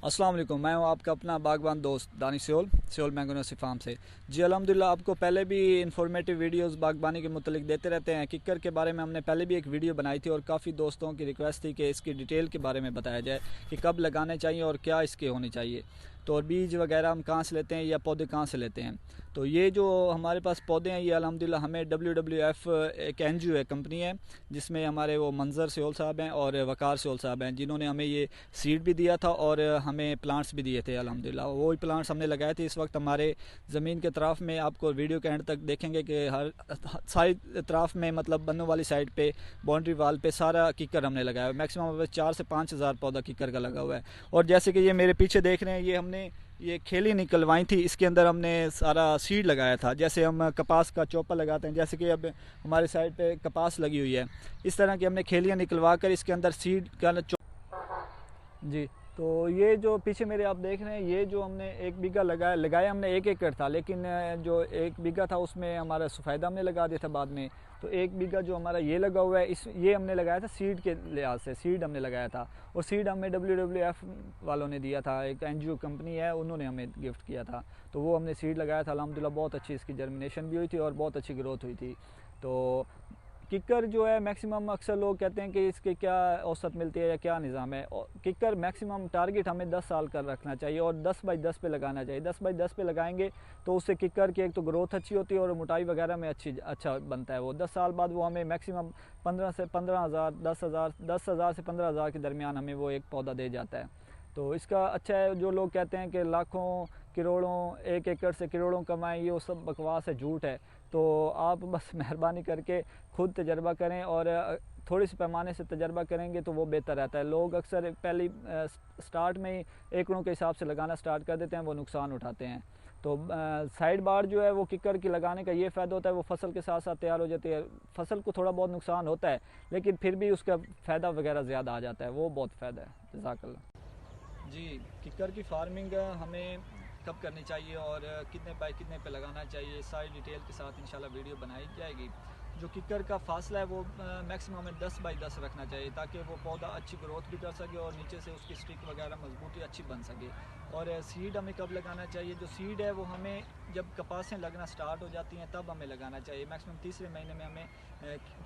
अस्सलाम वालेकुम। मैं हूं आपका अपना बागबान दोस्त दानिश सियोल मैंगो नर्सरी फार्म से। जी अल्हम्दुलिल्लाह, आपको पहले भी इन्फॉर्मेटिव वीडियोस बागबानी के मुतलिक देते रहते हैं। किक्कर के बारे में हमने पहले भी एक वीडियो बनाई थी और काफ़ी दोस्तों की रिक्वेस्ट थी कि इसकी डिटेल के बारे में बताया जाए कि कब लगाने चाहिए और क्या इसके होने चाहिए। तो और बीज वगैरह हम कहाँ से लेते हैं या पौधे कहाँ से लेते हैं। तो ये जो हमारे पास पौधे हैं ये अल्हम्दुलिल्लाह हमें WWF एक NGO है, कंपनी है, जिसमें हमारे वो मंजर सियोल साहब हैं और वकार सियोल साहब हैं, जिन्होंने हमें ये सीड भी दिया था और हमें प्लांट्स भी दिए थे। अल्हम्दुलिल्लाह वही प्लांट्स हमने लगाए थे। इस वक्त हमारे ज़मीन के तरफ में आपको वीडियो के एंड तक देखेंगे कि हर सारी तरफ में मतलब बनने वाली साइड पे बाउंड्री वाल पे सारा किक्कर हमने लगाया है। मैक्सिमम 4 से 5 हज़ार पौधा किक्कर का लगा हुआ है। और जैसे कि ये मेरे पीछे देख रहे हैं, ये हमने ये खेली निकलवाई थी, इसके अंदर हमने सारा सीड लगाया था। जैसे हम कपास का चोपा लगाते हैं, जैसे कि अब हमारे साइड पे कपास लगी हुई है, इस तरह की हमने खेलियाँ निकलवा कर इसके अंदर सीड का जी। तो ये जो पीछे मेरे आप देख रहे हैं, ये जो हमने 1 बीघा लगाया हमने 1 एकड़ था, लेकिन जो 1 बीघा था उसमें हमारा सफ़ेदा हमने लगा दिया था बाद में। तो 1 बीघा जो हमारा ये लगा हुआ है, ये हमने लगाया था सीड के लिहाज से, सीड हमने लगाया था। और सीड हमें WWF वालों ने दिया था, एक NGO कंपनी है, उन्होंने हमें गिफ्ट किया था। तो वो हमने सीड लगाया था। अल्हम्दुलिल्लाह बहुत अच्छी इसकी जर्मिनेशन भी हुई थी और बहुत अच्छी ग्रोथ हुई थी। तो किक्कर जो है मैक्सिमम अक्सर लोग कहते हैं कि इसके क्या औसत मिलती है या क्या निज़ाम है। किक्कर मैक्सिमम टारगेट हमें 10 साल का रखना चाहिए और 10 बाई 10 पे लगाना चाहिए। 10 बाई 10 पे लगाएंगे तो उससे किक्कर की एक तो ग्रोथ अच्छी होती है और मोटाई वगैरह में अच्छा बनता है। वो 10 साल बाद वो हमें मैक्सिमम 15 से 15 हज़ार 10 हज़ार से 15 हज़ार के दरमियान हमें वो एक पौधा दे जाता है। तो इसका अच्छा है। जो लोग कहते हैं कि लाखों करोड़ों 1 एकड़ से करोड़ों कमाएं, ये सब बकवास है, झूठ है। तो आप बस मेहरबानी करके खुद तजर्बा करें और थोड़ी सी पैमाने से तजर्बा करेंगे तो वो बेहतर रहता है। लोग अक्सर पहले स्टार्ट में ही एकड़ों के हिसाब से लगाना स्टार्ट कर देते हैं, वो नुकसान उठाते हैं। तो साइड बार जो है वो किक्कर की लगाने का ये फ़ायदा होता है, वो फसल के साथ साथ तैयार हो जाती है। फसल को थोड़ा बहुत नुकसान होता है, लेकिन फिर भी उसका फ़ायदा वगैरह ज़्यादा आ जाता है, वो बहुत फ़ायदा है। जज़ाकल्लाह। जी, किक्कर की फार्मिंग हमें कब करनी चाहिए और कितने बाय कितने पे लगाना चाहिए, सारी डिटेल के साथ इंशाल्लाह वीडियो बनाई जाएगी। जो किक्कर का फासला है वो मैक्सिमम हमें 10 बाई 10 रखना चाहिए, ताकि वो पौधा अच्छी ग्रोथ भी कर सके और नीचे से उसकी स्टिक वगैरह मजबूती अच्छी बन सके। और सीड हमें कब लगाना चाहिए, जो सीड है वो हमें जब कपासें लगना स्टार्ट हो जाती हैं तब हमें लगाना चाहिए। मैक्सिमम तीसरे महीने में हमें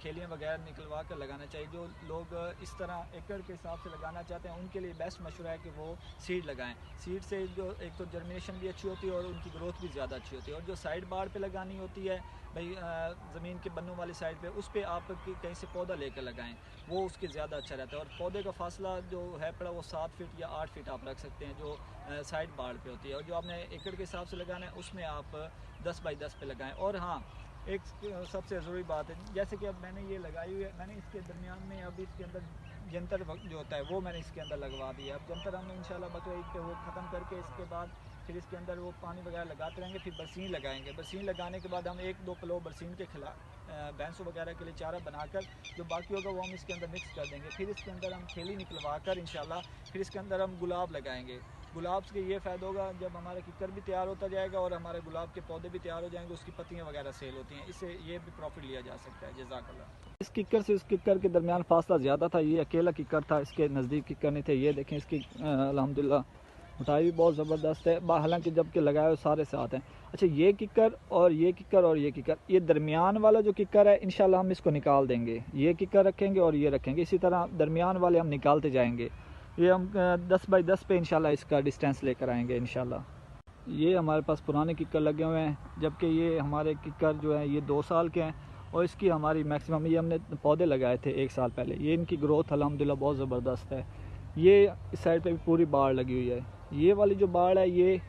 खेलियाँ वगैरह निकलवा कर लगाना चाहिए। जो लोग इस तरह एकड़ के हिसाब से लगाना चाहते हैं उनके लिए बेस्ट मशवरा है कि वो सीड लगाएं। सीड से जो एक तो जर्मिनेशन भी अच्छी होती है और उनकी ग्रोथ भी ज़्यादा अच्छी होती है। और जो साइड बार पे लगानी होती है भाई, ज़मीन के बन्नों वाली साइड पे, उस पर आप कहीं से पौधा लेकर लगाएं, वो उसके ज़्यादा अच्छा रहता है। और पौधे का फासला जो है पड़ा वो 7 फीट या 8 फीट आप रख सकते हैं, जो साइड बार पे होती है। और जो आपने एकड़ के हिसाब से लगाना है उसमें आप 10 बाई 10 पे लगाएं। और हाँ, एक सबसे ज़रूरी बात है, जैसे कि अब मैंने ये लगाई हुई है, मैंने इसके दरमियान में अब इसके अंदर जंतर जो होता है वो मैंने इसके अंदर लगवा दिया। अब जंतर हम इंशाल्लाह बकरीद पे वो ख़त्म करके इसके बाद फिर इसके अंदर वो पानी वगैरह लगाते रहेंगे। फिर बरसीन लगाएंगे। बरसीन लगाने के बाद हम 1-2 किलो बरसीन के खिला भैंसों वगैरह के लिए चारा बनाकर जो बाकी होगा वो हम इसके अंदर मिक्स कर देंगे। फिर इसके अंदर हम खेली निकलवा कर इंशाल्लाह फिर इसके अंदर हम गुलाब लगाएंगे। गुलाब से ये फ़ायदा होगा, जब हमारा किक्कर भी तैयार होता जाएगा और हमारे गुलाब के पौधे भी तैयार हो जाएंगे, उसकी पत्तियाँ वगैरह सेल होती हैं, इससे ये भी प्रॉफिट लिया जा सकता है। जज़ाकल्लाह। इस किक्कर से उस किक्कर के दरमियान फासला ज़्यादा था, ये अकेला किक्कर था, इसके नज़दीक किक्कर नहीं थे। ये देखें इसकी अल्हम्दुलिल्लाह मोटाई भी बहुत ज़बरदस्त है, हालांकि जब के लगाए हुए सारे साथ हैं। अच्छा, ये किक्कर और ये किक्कर और ये किक्कर, ये दरमियान वाला जो किक्कर है इंशाल्लाह हम इसको निकाल देंगे। ये किक्कर रखेंगे और ये रखेंगे, इसी तरह दरमियान वाले हम निकालते जाएंगे। ये हम 10 बाई 10 पे इंशाल्लाह इसका डिस्टेंस लेकर आएंगे इंशाल्लाह। ये हमारे पास पुराने किक्कर लगे हुए हैं, जबकि ये हमारे किक्कर जो हैं ये 2 साल के हैं। और इसकी हमारी मैक्सिमम, ये हमने पौधे लगाए थे 1 साल पहले, ये इनकी ग्रोथ अल्हम्दुलिल्लाह बहुत ज़बरदस्त है। ये इस साइड पे भी पूरी बाड़ लगी हुई है। ये वाली जो बाड़ है, ये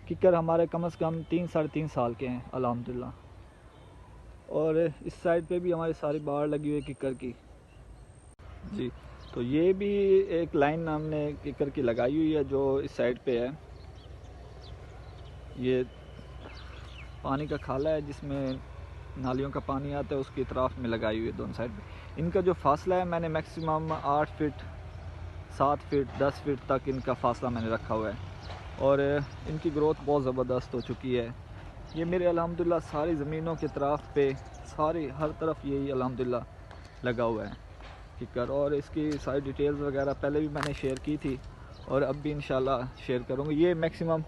किक्कर हमारे कम से कम 3 साढ़े 3 साल के हैं अल्हम्दुलिल्लाह। और इस साइड पे भी हमारी सारी बाड़ लगी हुई है किक्कर की। जी, तो ये भी एक लाइन हमने किक्कर की लगाई हुई है जो इस साइड पे है। ये पानी का खाला है जिसमें नालियों का पानी आता है, उसकी तरफ में लगाई हुई है दोनों साइड पे। इनका जो फासला है मैंने मैक्सिमम 8 फीट 7 फीट 10 फीट तक इनका फासला मैंने रखा हुआ है। और इनकी ग्रोथ बहुत ज़बरदस्त हो चुकी है। ये मेरे अल्हम्दुलिल्लाह सारी ज़मीनों के तरफ पे सारी हर तरफ यही अल्हम्दुलिल्लाह लगा हुआ है किक्कर। और इसकी सारी डिटेल्स वगैरह पहले भी मैंने शेयर की थी और अब भी इंशाल्लाह शेयर करूँगा। ये मैक्सिमम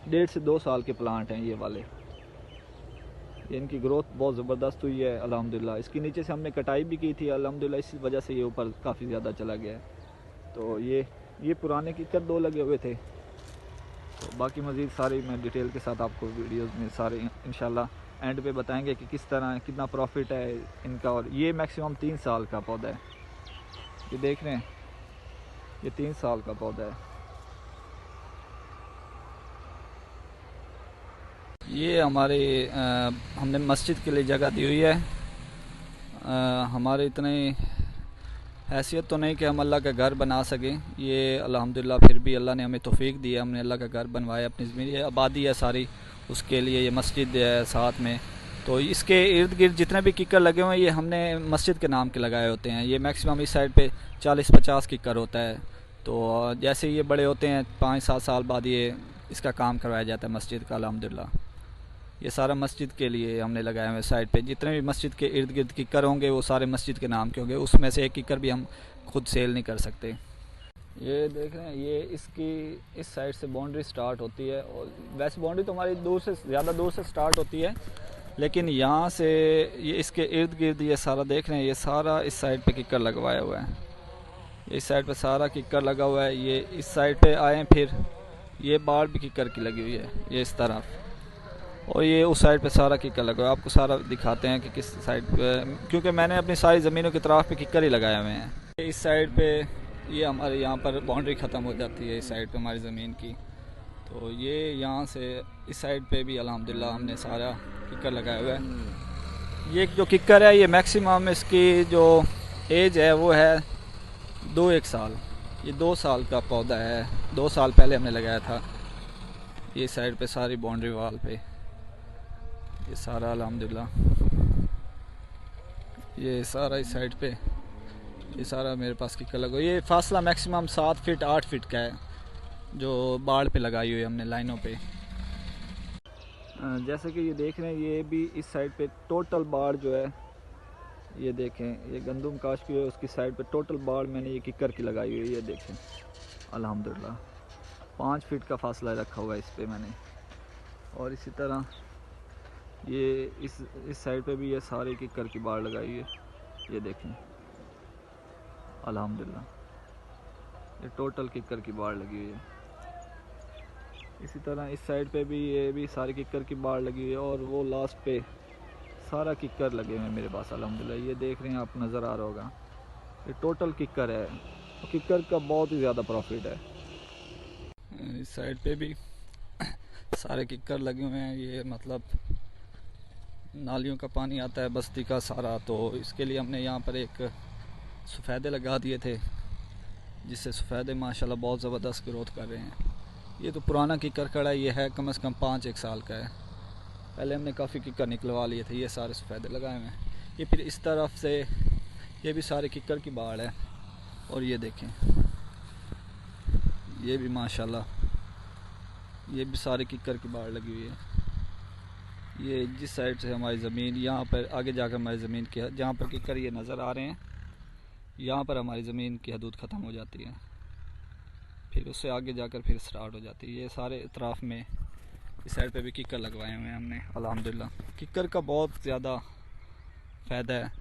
1.5 से 2 साल के प्लांट हैं ये वाले। इनकी ग्रोथ बहुत ज़बरदस्त हुई है अल्हम्दुलिल्लाह। इसके नीचे से हमने कटाई भी की थी अल्हम्दुलिल्लाह, इसी वजह से ये ऊपर काफ़ी ज़्यादा चला गया है। तो ये पुराने किक्कर 2 लगे हुए थे। तो बाकी मज़ीद सारी मैं डिटेल के साथ आपको वीडियोस में सारे इंशाल्लाह एंड पे बताएंगे कि किस तरह कितना प्रॉफिट है इनका। और ये मैक्सिमम 3 साल का पौधा है, ये देख रहे हैं, ये 3 साल का पौधा है। ये हमारे हमने मस्जिद के लिए जगह दी हुई है। हमारे इतने हैसियत तो नहीं कि हम अल्लाह का घर बना सकें, ये अल्हम्दुलिल्लाह फिर भी अल्लाह ने हमें तौफीक दी है, हमने अल्लाह का घर बनवाया। अपनी ज़मीन ये आबादी है सारी, उसके लिए ये मस्जिद है साथ में। तो इसके इर्द गिर्द जितने भी किक्कर लगे हुए हैं ये हमने मस्जिद के नाम के लगाए होते हैं। ये मैक्सिमम इस साइड पे 40-50 किक्कर होता है। तो जैसे ये बड़े होते हैं 5-7 साल बाद ये इसका काम करवाया जाता है मस्जिद का अल्हम्दुलिल्लाह। ये सारा मस्जिद के लिए हमने लगाए हुए साइड पे। जितने भी मस्जिद के इर्द गिर्द किक्कर होंगे वो सारे मस्जिद के नाम के होंगे, उसमें से एक किक्कर भी हम खुद सेल नहीं कर सकते। ये देख रहे हैं, ये इसकी इस साइड से बाउंड्री स्टार्ट होती है। और वैसे बाउंड्री तो हमारी ज़्यादा दूर से स्टार्ट होती है, लेकिन यहाँ से ये इसके इर्द गिर्द ये सारा देख रहे हैं, ये सारा इस साइड पे किक्कर लगवाया हुआ है। इस साइड पे सारा किक्कर लगा हुआ है। ये इस साइड पे आए फिर ये बाढ़ भी किक्कर की लगी हुई है, ये इस तरफ। और ये उस साइड पे सारा किक्कर लगा हुआ है। आपको सारा दिखाते हैं कि किस साइड पे, क्योंकि मैंने अपनी सारी ज़मीनों की तरफ पे किक्कर ही लगाए हुए हैं। इस साइड पे ये हमारे यहाँ पर बाउंड्री ख़त्म हो जाती है, इस साइड पे हमारी ज़मीन की। तो ये यहाँ से इस साइड पे भी अल्हम्दुलिल्लाह हमने सारा किक्कर लगाया हुआ है। ये जो किक्कर है ये मैक्सिमम इसकी जो एज है वो है 2-1 साल। ये 2 साल का पौधा है, 2 साल पहले हमने लगाया था। ये साइड पे सारी बाउंड्री वाल पे ये सारा अल्हम्दुलिल्लाह, ये सारा इस साइड पे ये सारा मेरे पास किक्कर लगा। ये फासला मैक्सिमम 7 फीट 8 फीट का है जो बाढ़ पे लगाई हुई है हमने लाइनों पे। जैसे कि ये देख रहे हैं, ये भी इस साइड पे टोटल बाढ़ जो है, ये देखें, ये गंदम काश की है उसकी साइड पे टोटल बाढ़ मैंने ये किक्कर की लगाई हुई है। ये देखें अल्हम्दुलिल्लाह 5 फीट का फासला रखा हुआ है इस पे मैंने। और इसी तरह ये इस साइड पे भी ये सारे किक्कर की बाढ़ लगाई है, ये देखें अल्हम्दुलिल्लाह, ये टोटल किक्कर की बाढ़ लगी हुई है। इसी तरह इस साइड पे भी ये भी सारे किक्कर की बाढ़ लगी हुई है। और वो लास्ट पे सारा किक्कर लगे हुए हैं मेरे पास अल्हम्दुलिल्लाह। ये देख रहे हैं आप, नज़र आ रहा होगा, ये टोटल किक्कर है। तो किक्कर का बहुत ही ज़्यादा प्रॉफिट है। इस साइड पे भी सारे किक्कर लगे हुए हैं। ये मतलब नालियों का पानी आता है बस्ती का सारा, तो इसके लिए हमने यहाँ पर एक सफ़ेदे लगा दिए थे, जिससे सफ़ेदे माशाल्लाह बहुत ज़बरदस्त ग्रोथ कर रहे हैं। ये तो पुराना किक्कर खड़ा है, ये है कम से कम 5-1 साल का है। पहले हमने काफ़ी किक्कर निकलवा लिए थे, ये सारे सफ़ेदे लगाए हुए हैं। ये फिर इस तरफ से ये भी सारे किक्कर की बाढ़ है। और ये देखें, ये भी माशाल्लाह ये भी सारे किक्कर की बाढ़ लगी हुई है। ये जिस साइड से हमारी ज़मीन, यहाँ पर आगे जाकर हमारी ज़मीन की जहाँ पर किक्कर ये नज़र आ रहे हैं, यहाँ पर हमारी ज़मीन की हदूद ख़त्म हो जाती है, फिर उससे आगे जाकर फिर स्टार्ट हो जाती है। ये सारे अतराफ़ में इस साइड पे भी किक्कर लगवाए हुए हैं हमने अल्हम्दुलिल्लाह। किक्कर का बहुत ज़्यादा फ़ायदा है।